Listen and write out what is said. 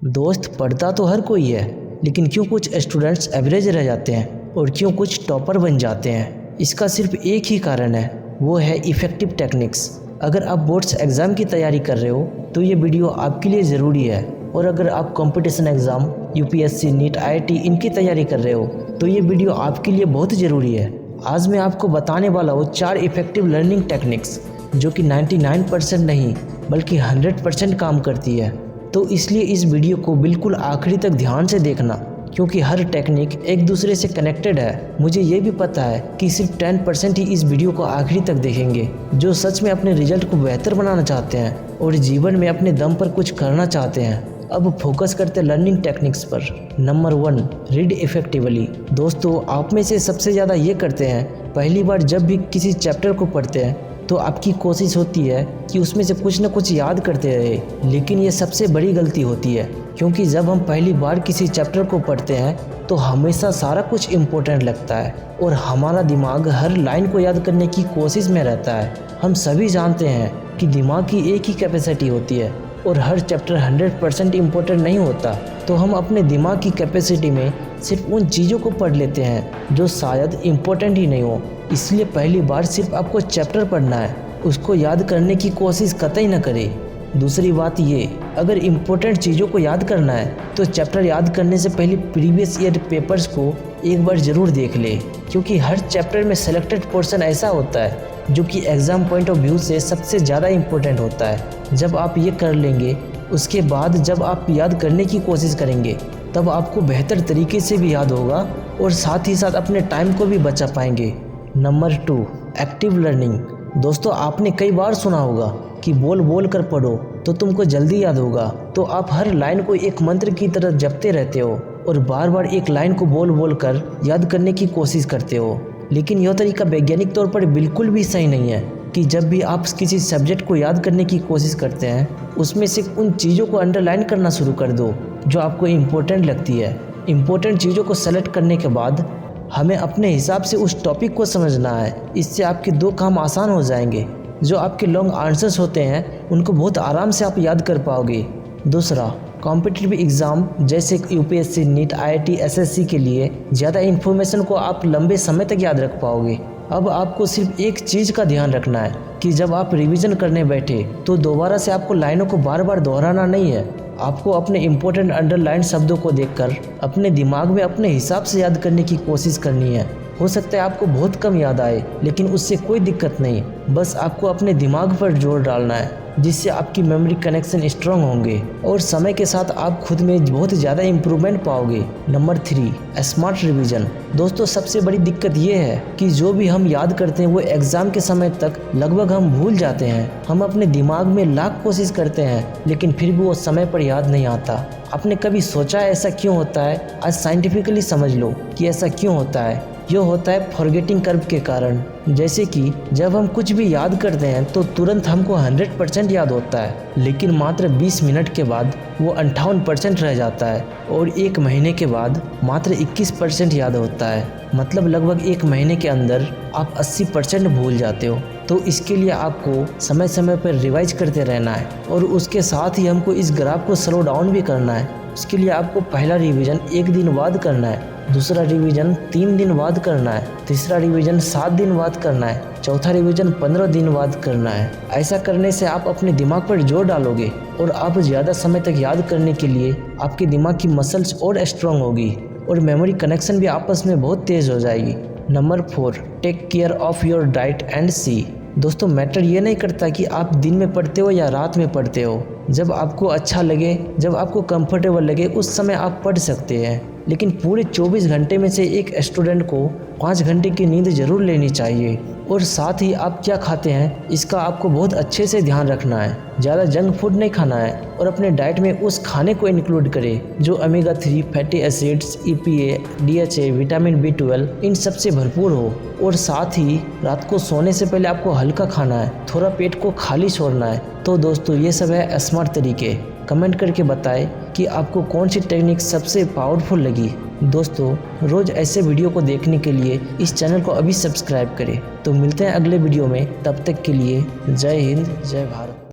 दोस्त, पढ़ता तो हर कोई है, लेकिन क्यों कुछ स्टूडेंट्स एवरेज रह जाते हैं और क्यों कुछ टॉपर बन जाते हैं? इसका सिर्फ एक ही कारण है, वो है इफ़ेक्टिव टेक्निक्स। अगर आप बोर्ड्स एग्ज़ाम की तैयारी कर रहे हो तो ये वीडियो आपके लिए ज़रूरी है, और अगर आप competition exam UPSC, NEET, IIT इनकी तैयारी कर रहे हो तो ये वीडियो आपके लिए बहुत ज़रूरी है। आज मैं आपको बताने वाला हूँ 4 इफ़ेक्टिव लर्निंग टेक्निक्स जो कि 99% नहीं बल्कि 100% काम करती है। तो इसलिए इस वीडियो को बिल्कुल आखिरी तक ध्यान से देखना, क्योंकि हर टेक्निक एक दूसरे से कनेक्टेड है। मुझे ये भी पता है कि सिर्फ 10% ही इस वीडियो को आखिरी तक देखेंगे, जो सच में अपने रिजल्ट को बेहतर बनाना चाहते हैं और जीवन में अपने दम पर कुछ करना चाहते हैं। अब फोकस करते लर्निंग टेक्निक्स पर। Number 1, read effectively. दोस्तों, आप में से सबसे ज़्यादा ये करते हैं, पहली बार जब भी किसी चैप्टर को पढ़ते हैं तो आपकी कोशिश होती है कि उसमें से कुछ न कुछ याद करते रहे, लेकिन ये सबसे बड़ी गलती होती है, क्योंकि जब हम पहली बार किसी चैप्टर को पढ़ते हैं तो हमेशा सारा कुछ इम्पोर्टेंट लगता है और हमारा दिमाग हर लाइन को याद करने की कोशिश में रहता है। हम सभी जानते हैं कि दिमाग की एक ही कैपेसिटी होती है और हर चैप्टर 100% इम्पोर्टेंट नहीं होता, तो हम अपने दिमाग की कैपेसिटी में सिर्फ उन चीज़ों को पढ़ लेते हैं जो शायद इम्पोर्टेंट ही नहीं हो। इसलिए पहली बार सिर्फ आपको चैप्टर पढ़ना है, उसको याद करने की कोशिश कतई न करें। दूसरी बात ये, अगर इम्पोर्टेंट चीज़ों को याद करना है तो चैप्टर याद करने से पहले प्रीवियस ईयर पेपर्स को एक बार ज़रूर देख ले, क्योंकि हर चैप्टर में सेलेक्टेड पोर्शन ऐसा होता है जो कि एग्ज़ाम पॉइंट ऑफ व्यू से सबसे ज़्यादा इम्पोर्टेंट होता है। जब आप ये कर लेंगे, उसके बाद जब आप याद करने की कोशिश करेंगे तब आपको बेहतर तरीके से भी याद होगा और साथ ही साथ अपने टाइम को भी बचा पाएंगे। Number 2, active learning. दोस्तों, आपने कई बार सुना होगा कि बोल बोल कर पढ़ो तो तुमको जल्दी याद होगा। तो आप हर लाइन को एक मंत्र की तरह जपते रहते हो और बार बार एक लाइन को बोल बोल कर याद करने की कोशिश करते हो, लेकिन यह तरीका वैज्ञानिक तौर पर बिल्कुल भी सही नहीं है। कि जब भी आप किसी सब्जेक्ट को याद करने की कोशिश करते हैं, उसमें से उन चीज़ों को अंडरलाइन करना शुरू कर दो जो आपको इम्पोर्टेंट लगती है। इम्पोर्टेंट चीज़ों को सेलेक्ट करने के बाद हमें अपने हिसाब से उस टॉपिक को समझना है। इससे आपके 2 काम आसान हो जाएंगे। जो आपके लॉन्ग आंसर्स होते हैं उनको बहुत आराम से आप याद कर पाओगे। दूसरा, कॉम्पिटिटिव एग्ज़ाम जैसे यूपीएससी, नीट, आईआईटी, एसएससी के लिए ज़्यादा इन्फॉर्मेशन को आप लंबे समय तक याद रख पाओगे। अब आपको सिर्फ एक चीज़ का ध्यान रखना है कि जब आप रिवीजन करने बैठे तो दोबारा से आपको लाइनों को बार बार दोहराना नहीं है। आपको अपने इम्पोर्टेंट अंडरलाइन शब्दों को देखकर अपने दिमाग में अपने हिसाब से याद करने की कोशिश करनी है। हो सकता है आपको बहुत कम याद आए, लेकिन उससे कोई दिक्कत नहीं, बस आपको अपने दिमाग पर जोर डालना है, जिससे आपकी मेमोरी कनेक्शन स्ट्रांग होंगे और समय के साथ आप खुद में बहुत ज़्यादा इम्प्रूवमेंट पाओगे। Number 3, smart revision. दोस्तों, सबसे बड़ी दिक्कत ये है कि जो भी हम याद करते हैं वो एग्ज़ाम के समय तक लगभग हम भूल जाते हैं। हम अपने दिमाग में लाख कोशिश करते हैं, लेकिन फिर भी वो समय पर याद नहीं आता। आपने कभी सोचा है ऐसा क्यों होता है? आज साइंटिफिकली समझ लो कि ऐसा क्यों होता है। यह होता है फॉरगेटिंग कर्व के कारण। जैसे कि जब हम कुछ भी याद करते हैं तो तुरंत हमको 100% याद होता है, लेकिन मात्र 20 मिनट के बाद वो 58% रह जाता है और 1 महीने के बाद मात्र 21% याद होता है। मतलब लगभग 1 महीने के अंदर आप 80% भूल जाते हो। तो इसके लिए आपको समय समय पर रिवाइज करते रहना है और उसके साथ ही हमको इस ग्राफ को स्लो डाउन भी करना है। इसके लिए आपको पहला रिवीजन 1 दिन बाद करना है, दूसरा रिवीजन 3 दिन बाद करना है, तीसरा रिवीजन 7 दिन बाद करना है, चौथा रिवीजन 15 दिन बाद करना है। ऐसा करने से आप अपने दिमाग पर जोर डालोगे और आप ज़्यादा समय तक याद करने के लिए आपके दिमाग की मसल्स और स्ट्रांग होगी और मेमोरी कनेक्शन भी आपस में बहुत तेज़ हो जाएगी। Number 4, take care of your diet and see. दोस्तों, मैटर ये नहीं करता कि आप दिन में पढ़ते हो या रात में पढ़ते हो। जब आपको अच्छा लगे, जब आपको कंफर्टेबल लगे, उस समय आप पढ़ सकते हैं, लेकिन पूरे 24 घंटे में से एक स्टूडेंट को 5 घंटे की नींद ज़रूर लेनी चाहिए। और साथ ही आप क्या खाते हैं इसका आपको बहुत अच्छे से ध्यान रखना है। ज़्यादा जंक फूड नहीं खाना है और अपने डाइट में उस खाने को इंक्लूड करें जो omega 3 fatty acids, EPA, DHA, vitamin B12 इन सब से भरपूर हो। और साथ ही रात को सोने से पहले आपको हल्का खाना है, थोड़ा पेट को खाली छोड़ना है। तो दोस्तों, ये सब है स्मार्ट तरीके। कमेंट करके बताएं कि आपको कौन सी टेक्निक सबसे पावरफुल लगी। दोस्तों, रोज़ ऐसे वीडियो को देखने के लिए इस चैनल को अभी सब्सक्राइब करें। तो मिलते हैं अगले वीडियो में, तब तक के लिए जय हिंद, जय भारत।